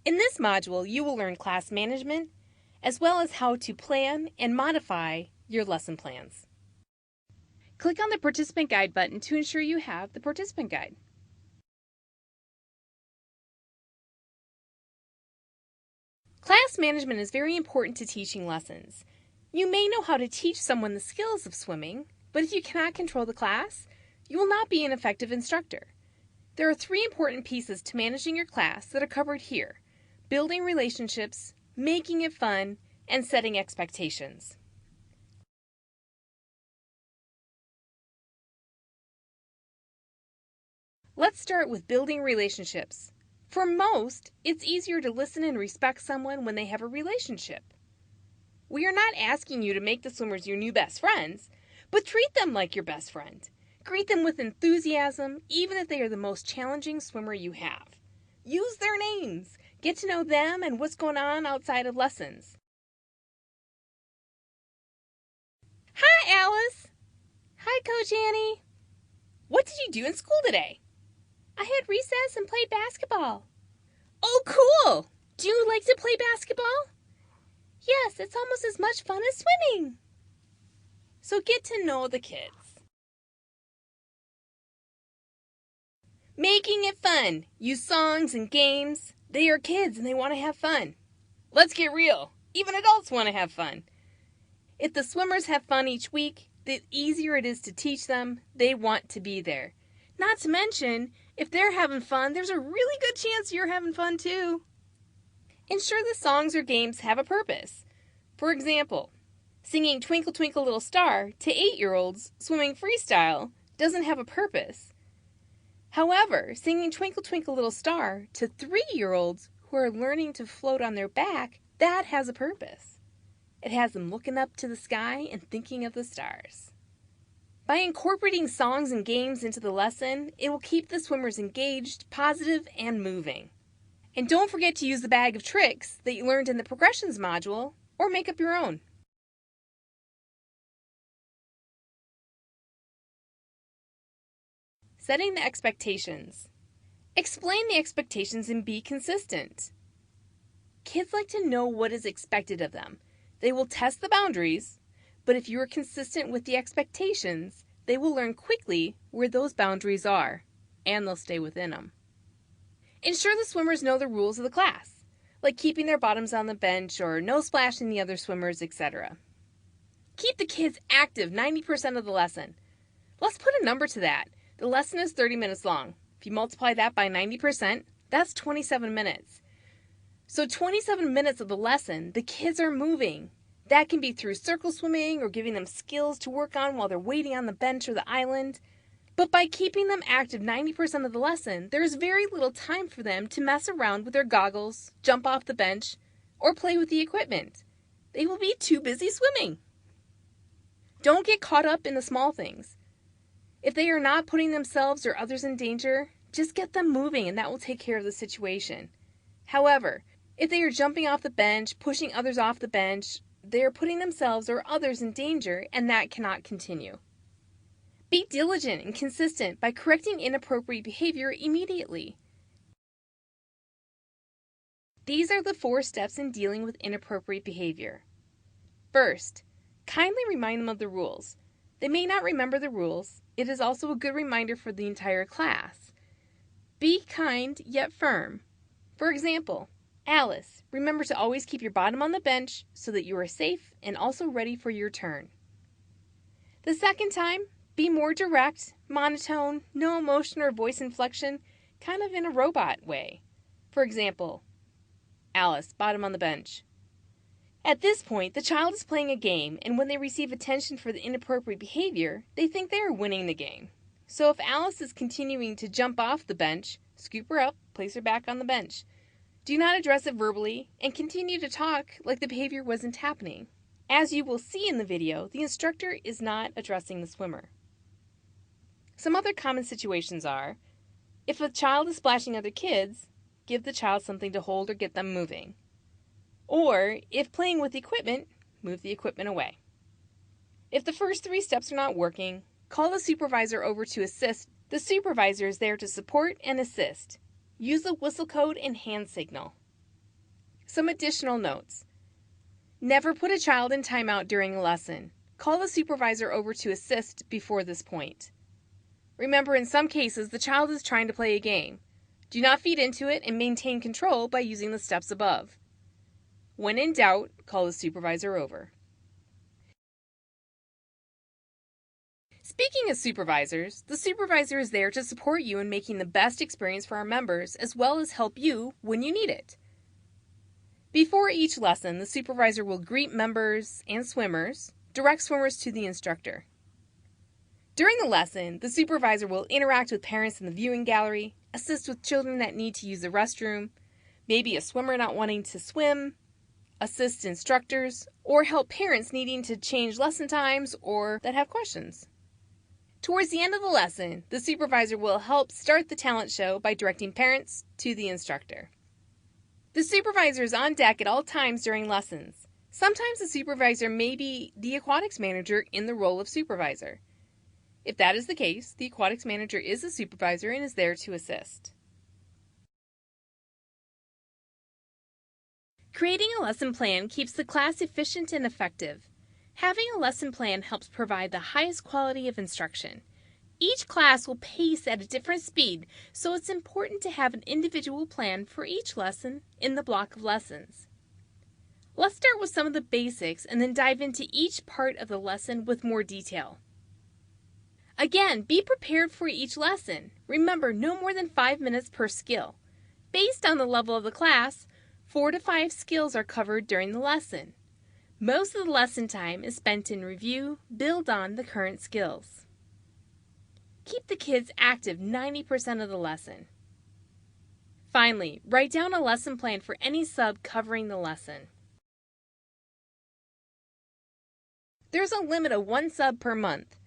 In this module, you will learn class management, as well as how to plan and modify your lesson plans. Click on the Participant Guide button to ensure you have the Participant Guide. Class management is very important to teaching lessons. You may know how to teach someone the skills of swimming, but if you cannot control the class, you will not be an effective instructor. There are 3 important pieces to managing your class that are covered here: building relationships, making it fun, and setting expectations. Let's start with building relationships. For most, it's easier to listen and respect someone when they have a relationship. We are not asking you to make the swimmers your new best friends, but treat them like your best friend. Greet them with enthusiasm, even if they are the most challenging swimmer you have. Use their names. Get to know them and what's going on outside of lessons. Hi, Alice. Hi, Coach Annie. What did you do in school today? I had recess and played basketball. Oh, cool! Do you like to play basketball? Yes, it's almost as much fun as swimming. So get to know the kids. Making it fun. Use songs and games. They are kids and they want to have fun. Let's get real. Even adults want to have fun. If the swimmers have fun each week, the easier it is to teach them. They want to be there. Not to mention, if they're having fun, there's a really good chance you're having fun too. Ensure the songs or games have a purpose. For example, singing Twinkle Twinkle Little Star to 8-year-olds swimming freestyle doesn't have a purpose. However, singing Twinkle Twinkle Little Star to 3-year-olds who are learning to float on their back, that has a purpose. It has them looking up to the sky and thinking of the stars. By incorporating songs and games into the lesson, it will keep the swimmers engaged, positive, and moving. And don't forget to use the bag of tricks that you learned in the progressions module, or make up your own. Setting the expectations. Explain the expectations and be consistent. Kids like to know what is expected of them. They will test the boundaries, but if you are consistent with the expectations, they will learn quickly where those boundaries are, and they'll stay within them. Ensure the swimmers know the rules of the class, like keeping their bottoms on the bench or no splashing the other swimmers, etc. Keep the kids active 90% of the lesson. Let's put a number to that. The lesson is 30 minutes long. If you multiply that by 90%, that's 27 minutes. So 27 minutes of the lesson, the kids are moving. That can be through circle swimming or giving them skills to work on while they're waiting on the bench or the island. But by keeping them active 90% of the lesson, there is very little time for them to mess around with their goggles, jump off the bench, or play with the equipment. They will be too busy swimming. Don't get caught up in the small things. If they are not putting themselves or others in danger, just get them moving and that will take care of the situation. However, if they are jumping off the bench, pushing others off the bench, they are putting themselves or others in danger, and that cannot continue. Be diligent and consistent by correcting inappropriate behavior immediately. These are the 4 steps in dealing with inappropriate behavior. First, kindly remind them of the rules. They may not remember the rules. It is also a good reminder for the entire class. Be kind yet firm. For example, Alice, remember to always keep your bottom on the bench so that you are safe and also ready for your turn. The second time, be more direct, monotone, no emotion or voice inflection, kind of in a robot way. For example, Alice, bottom on the bench. At this point, the child is playing a game, and when they receive attention for the inappropriate behavior, they think they are winning the game. So if Alice is continuing to jump off the bench, scoop her up, place her back on the bench. Do not address it verbally, and continue to talk like the behavior wasn't happening. As you will see in the video, the instructor is not addressing the swimmer. Some other common situations are, if a child is splashing other kids, give the child something to hold or get them moving. Or, if playing with equipment, move the equipment away. If the first 3 steps are not working, call the supervisor over to assist. The supervisor is there to support and assist. Use the whistle code and hand signal. Some additional notes. Never put a child in timeout during a lesson. Call the supervisor over to assist before this point. Remember, in some cases, the child is trying to play a game. Do not feed into it and maintain control by using the steps above. When in doubt, call the supervisor over. Speaking of supervisors, the supervisor is there to support you in making the best experience for our members as well as help you when you need it. Before each lesson, the supervisor will greet members and swimmers, direct swimmers to the instructor. During the lesson, the supervisor will interact with parents in the viewing gallery, assist with children that need to use the restroom, maybe a swimmer not wanting to swim, assist instructors, or help parents needing to change lesson times or that have questions. Towards the end of the lesson, the supervisor will help start the talent show by directing parents to the instructor. The supervisor is on deck at all times during lessons. Sometimes the supervisor may be the aquatics manager in the role of supervisor. If that is the case, the aquatics manager is a supervisor and is there to assist. Creating a lesson plan keeps the class efficient and effective. Having a lesson plan helps provide the highest quality of instruction. Each class will pace at a different speed, so it's important to have an individual plan for each lesson in the block of lessons. Let's start with some of the basics and then dive into each part of the lesson with more detail. Again, be prepared for each lesson. Remember, no more than 5 minutes per skill. Based on the level of the class, 4 to 5 skills are covered during the lesson. Most of the lesson time is spent in review, build on the current skills. Keep the kids active 90% of the lesson. Finally, write down a lesson plan for any sub covering the lesson. There's a limit of 1 sub per month.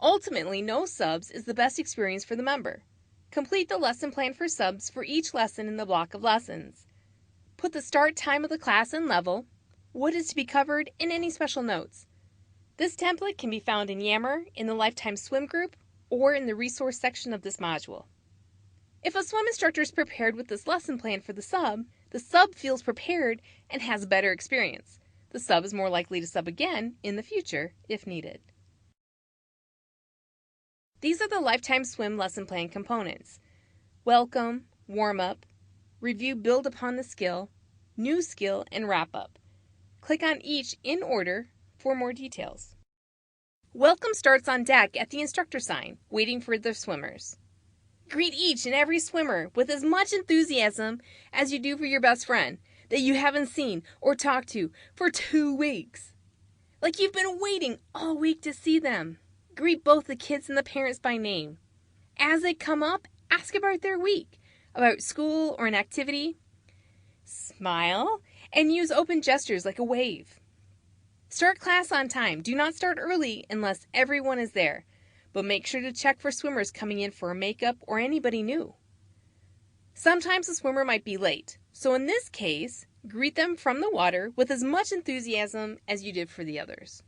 Ultimately, no subs is the best experience for the member. Complete the lesson plan for subs for each lesson in the block of lessons. Put the start time of the class and level, what is to be covered, and any special notes. This template can be found in Yammer, in the Lifetime Swim group, or in the resource section of this module. If a swim instructor is prepared with this lesson plan for the sub feels prepared and has a better experience. The sub is more likely to sub again in the future if needed. These are the Lifetime Swim lesson plan components: welcome, warm-up, review, build upon the skill, new skill, and wrap-up. Click on each in order for more details. Welcome starts on deck at the instructor sign, waiting for the swimmers. Greet each and every swimmer with as much enthusiasm as you do for your best friend that you haven't seen or talked to for 2 weeks. Like you've been waiting all week to see them. Greet both the kids and the parents by name. As they come up, ask about their week, about school or an activity. Smile and use open gestures like a wave. Start class on time. Do not start early unless everyone is there, but make sure to check for swimmers coming in for a makeup or anybody new. Sometimes a swimmer might be late, so in this case, greet them from the water with as much enthusiasm as you did for the others.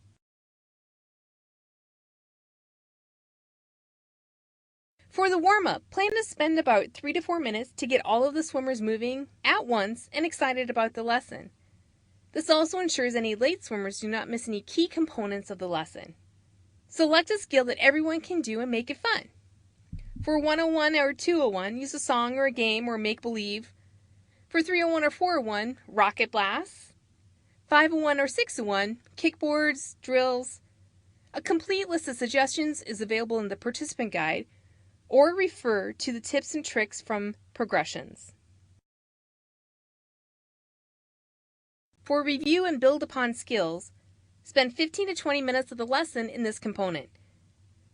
For the warm-up, plan to spend about 3 to 4 minutes to get all of the swimmers moving at once and excited about the lesson. This also ensures any late swimmers do not miss any key components of the lesson. Select a skill that everyone can do and make it fun. For 101 or 201, use a song or a game or make-believe. For 301 or 401, rocket blasts. 501 or 601, kickboards, drills. A complete list of suggestions is available in the participant guide, or refer to the tips and tricks from progressions. For review and build upon skills, spend 15 to 20 minutes of the lesson in this component.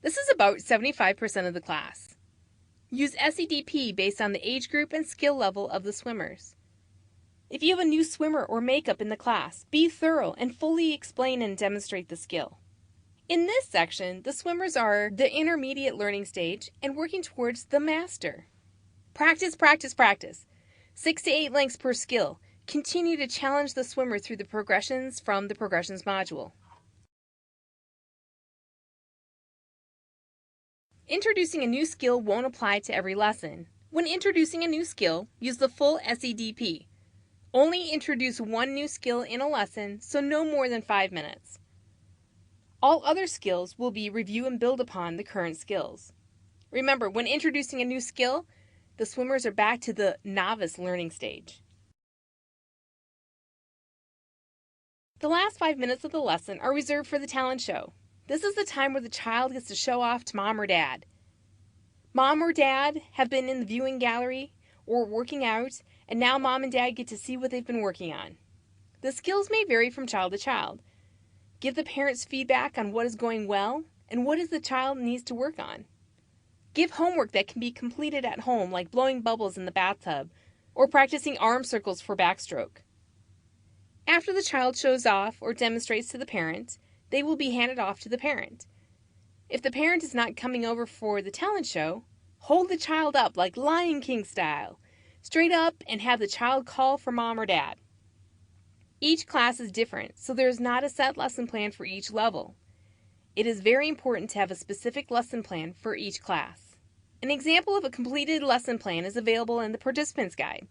This is about 75% of the class. Use SEDP based on the age group and skill level of the swimmers. If you have a new swimmer or makeup in the class, be thorough and fully explain and demonstrate the skill. In this section, the swimmers are the intermediate learning stage and working towards the master. Practice, practice, practice. 6 to 8 lengths per skill. Continue to challenge the swimmer through the progressions from the progressions module. Introducing a new skill won't apply to every lesson. When introducing a new skill, use the full SEDP. Only introduce one new skill in a lesson, so no more than 5 minutes. All other skills will be review and build upon the current skills. Remember, when introducing a new skill, the swimmers are back to the novice learning stage. The last 5 minutes of the lesson are reserved for the talent show. This is the time where the child gets to show off to mom or dad. Mom or dad have been in the viewing gallery or working out, and now mom and dad get to see what they've been working on. The skills may vary from child to child. Give the parents feedback on what is going well and what is the child needs to work on. Give homework that can be completed at home, like blowing bubbles in the bathtub or practicing arm circles for backstroke. After the child shows off or demonstrates to the parent, they will be handed off to the parent. If the parent is not coming over for the talent show, hold the child up like Lion King style, straight up, and have the child call for mom or dad. Each class is different, so there is not a set lesson plan for each level. It is very important to have a specific lesson plan for each class. An example of a completed lesson plan is available in the participant's guide.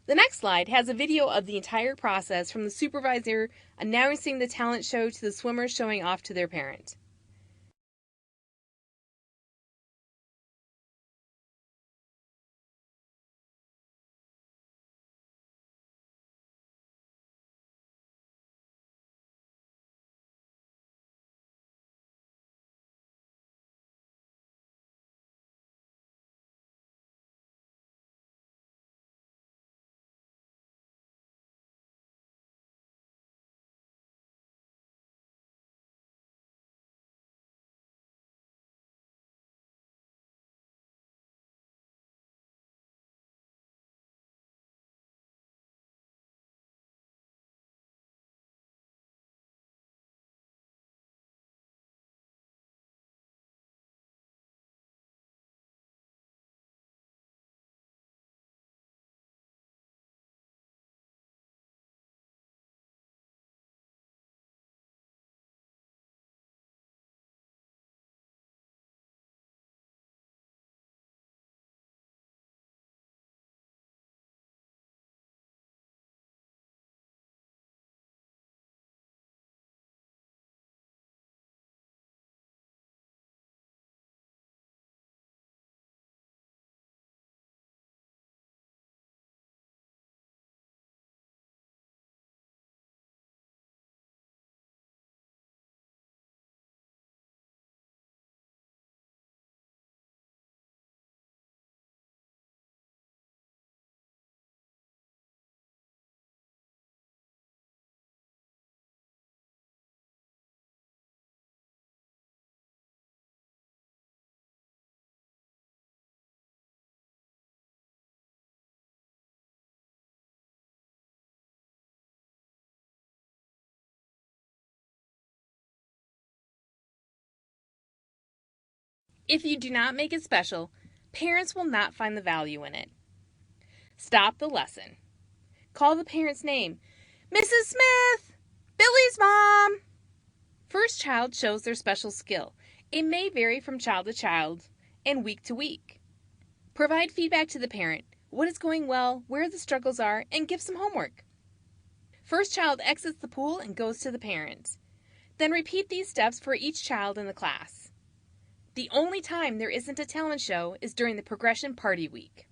The next slide has a video of the entire process from the supervisor announcing the talent show to the swimmers showing off to their parent. If you do not make it special, parents will not find the value in it. Stop the lesson. Call the parent's name. Mrs. Smith! Billy's mom! First child shows their special skill. It may vary from child to child and week to week. Provide feedback to the parent. What is going well, where the struggles are, and give some homework. First child exits the pool and goes to the parent. Then repeat these steps for each child in the class. The only time there isn't a talent show is during the progression party week.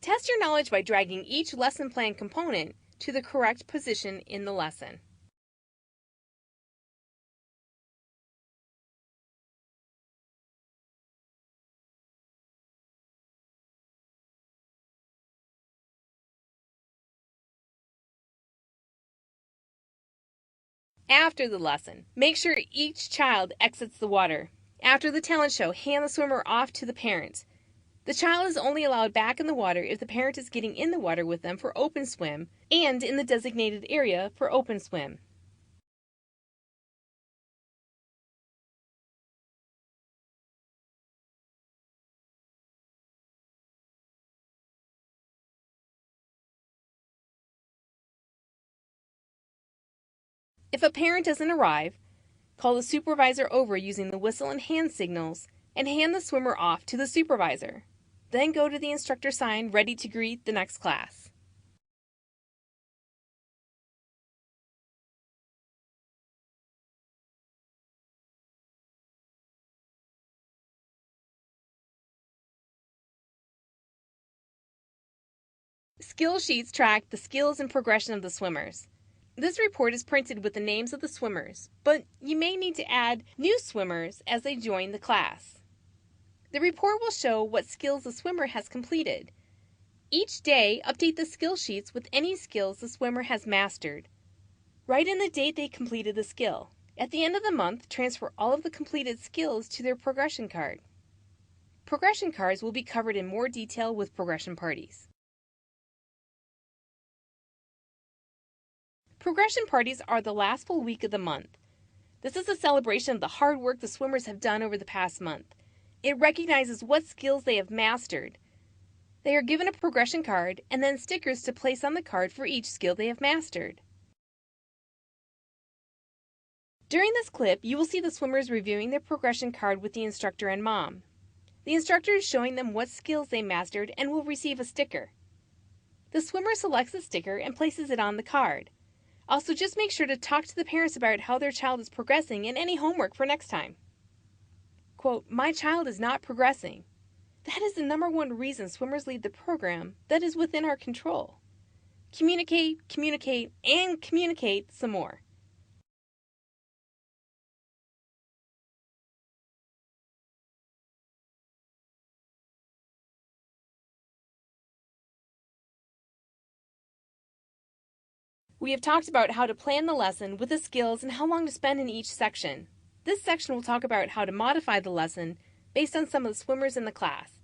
Test your knowledge by dragging each lesson plan component to the correct position in the lesson. After the lesson, make sure each child exits the water. After the talent show, hand the swimmer off to the parent. The child is only allowed back in the water if the parent is getting in the water with them for open swim and in the designated area for open swim. If a parent doesn't arrive, call the supervisor over using the whistle and hand signals and hand the swimmer off to the supervisor. Then go to the instructor sign ready to greet the next class. Skill sheets track the skills and progression of the swimmers. This report is printed with the names of the swimmers, but you may need to add new swimmers as they join the class. The report will show what skills the swimmer has completed. Each day, update the skill sheets with any skills the swimmer has mastered. Write in the date they completed the skill. At the end of the month, transfer all of the completed skills to their progression card. Progression cards will be covered in more detail with progression parties. Progression parties are the last full week of the month. This is a celebration of the hard work the swimmers have done over the past month. It recognizes what skills they have mastered. They are given a progression card and then stickers to place on the card for each skill they have mastered. During this clip, you will see the swimmers reviewing their progression card with the instructor and mom. The instructor is showing them what skills they mastered and will receive a sticker. The swimmer selects the sticker and places it on the card. Also, just make sure to talk to the parents about how their child is progressing and any homework for next time. Quote, "My child is not progressing." That is the #1 reason swimmers leave the program that is within our control. Communicate, communicate, and communicate some more. We have talked about how to plan the lesson with the skills and how long to spend in each section. This section will talk about how to modify the lesson based on some of the swimmers in the class.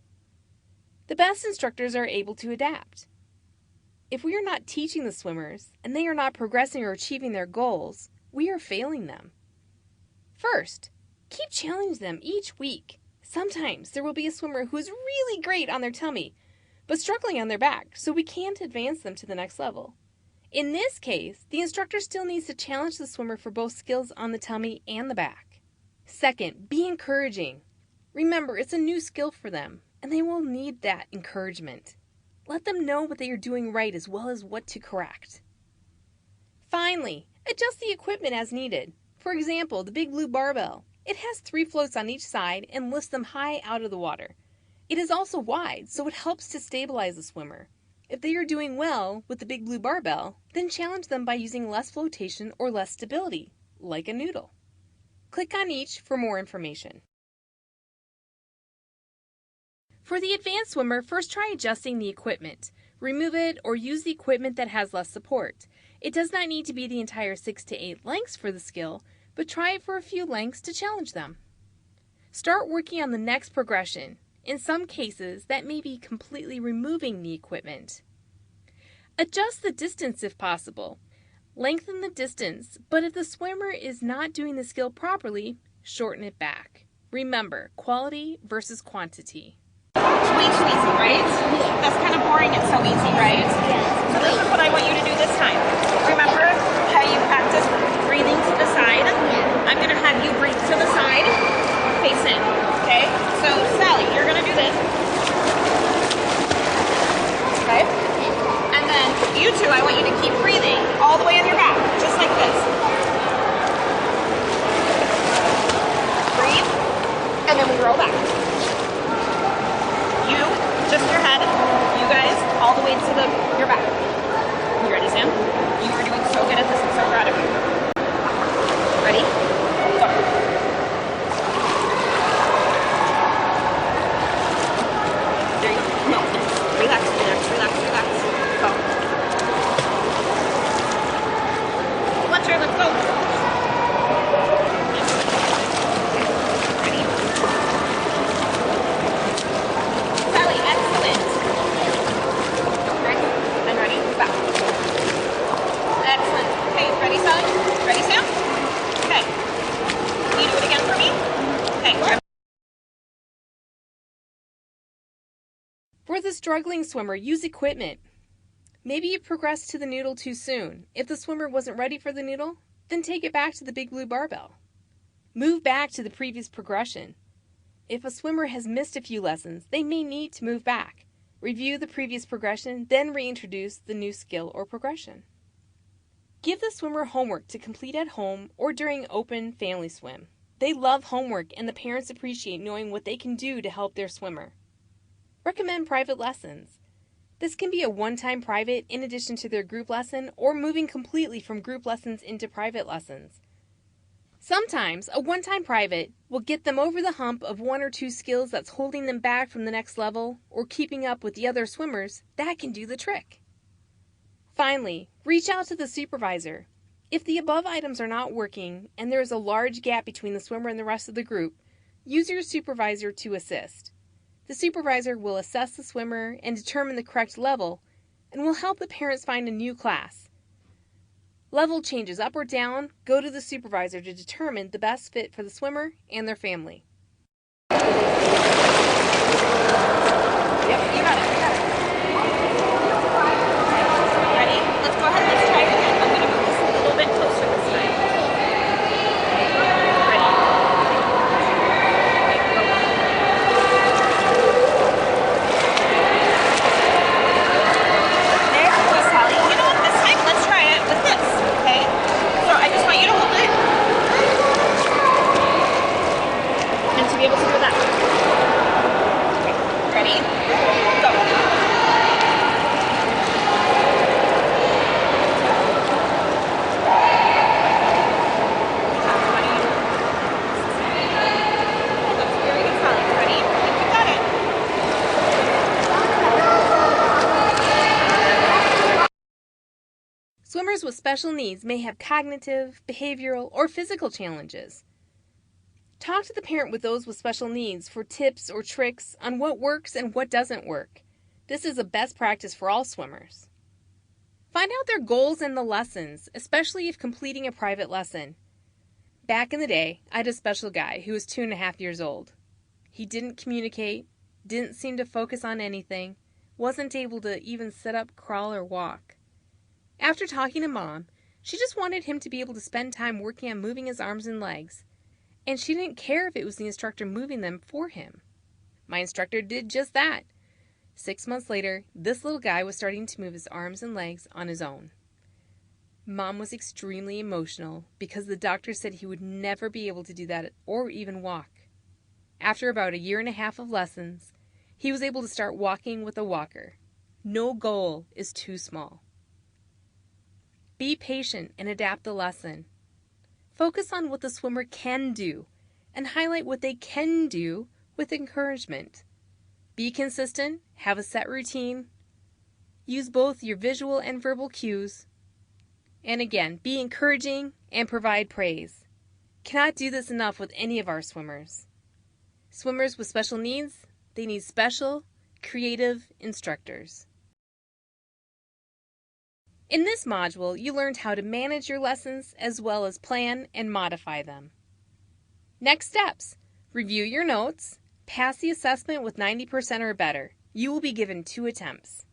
The best instructors are able to adapt. If we are not teaching the swimmers and they are not progressing or achieving their goals, we are failing them. First, keep challenging them each week. Sometimes there will be a swimmer who is really great on their tummy, but struggling on their back, so we can't advance them to the next level. In this case, the instructor still needs to challenge the swimmer for both skills on the tummy and the back. Second, be encouraging. Remember, it's a new skill for them, and they will need that encouragement. Let them know what they are doing right as well as what to correct. Finally, adjust the equipment as needed. For example, the big blue barbell. It has 3 floats on each side and lifts them high out of the water. It is also wide, so it helps to stabilize the swimmer. If they are doing well with the big blue barbell, then challenge them by using less flotation or less stability, like a noodle. Click on each for more information. For the advanced swimmer, first try adjusting the equipment. Remove it or use the equipment that has less support. It does not need to be the entire 6 to 8 lengths for the skill, but try it for a few lengths to challenge them. Start working on the next progression. In some cases, that may be completely removing the equipment. Adjust the distance if possible. Lengthen the distance, but if the swimmer is not doing the skill properly, shorten it back. Remember, quality versus quantity. Easy, right? That's kind of boring. It's so easy, right? So this is what I want you to do this time. Remember how you practice breathing to the side? I'm going to have you breathe to the side, face in, okay? So Sally, you're going to do this. Okay? And then you two, I want you to keep breathing all the way on your back, just like this. Breathe, and then we roll back. You, just your head, you guys, all the way to your back. You ready, Sam? You are doing so good at this. I'm so proud of you. Ready? Go. There you go. No. Relax, relax, relax, relax. Go. One turn, let's go. For the struggling swimmer, use equipment. Maybe you progressed to the noodle too soon. If the swimmer wasn't ready for the noodle, then take it back to the big blue barbell. Move back to the previous progression. If a swimmer has missed a few lessons, they may need to move back. Review the previous progression, then reintroduce the new skill or progression. Give the swimmer homework to complete at home or during open family swim. They love homework and the parents appreciate knowing what they can do to help their swimmer. Recommend private lessons. This can be a one-time private in addition to their group lesson or moving completely from group lessons into private lessons. Sometimes a one-time private will get them over the hump of one or two skills that's holding them back from the next level or keeping up with the other swimmers. That can do the trick. Finally, reach out to the supervisor. If the above items are not working and there is a large gap between the swimmer and the rest of the group, use your supervisor to assist. The supervisor will assess the swimmer and determine the correct level and will help the parents find a new class. Level changes up or down, go to the supervisor to determine the best fit for the swimmer and their family. Yep, you got it. Ready? Let's go ahead, let's try it again. I'm going to move this a little bit closer this time. Ready? Okay, go. There we go, Sally. You know what, this time, let's try it with this, okay? So I just want you to hold it. And to be able to do that. Okay, ready? Go. That's very good, Sally. Ready? You got it. Swimmers with special needs may have cognitive, behavioral, or physical challenges. Talk to the parent with those with special needs for tips or tricks on what works and what doesn't work. This is a best practice for all swimmers. Find out their goals and the lessons, especially if completing a private lesson. Back in the day, I had a special guy who was 2.5 years old. He didn't communicate, didn't seem to focus on anything, wasn't able to even sit up, crawl, or walk. After talking to Mom, she just wanted him to be able to spend time working on moving his arms and legs, and she didn't care if it was the instructor moving them for him. My instructor did just that. 6 months later, this little guy was starting to move his arms and legs on his own. Mom was extremely emotional because the doctor said he would never be able to do that or even walk. After about 1.5 years of lessons, he was able to start walking with a walker. No goal is too small. Be patient and adapt the lesson. Focus on what the swimmer can do and highlight what they can do with encouragement. Be consistent, have a set routine, use both your visual and verbal cues, and again, be encouraging and provide praise. Cannot do this enough with any of our swimmers. Swimmers with special needs, they need special, creative instructors. In this module, you learned how to manage your lessons as well as plan and modify them. Next steps: review your notes, pass the assessment with 90% or better. You will be given 2 attempts.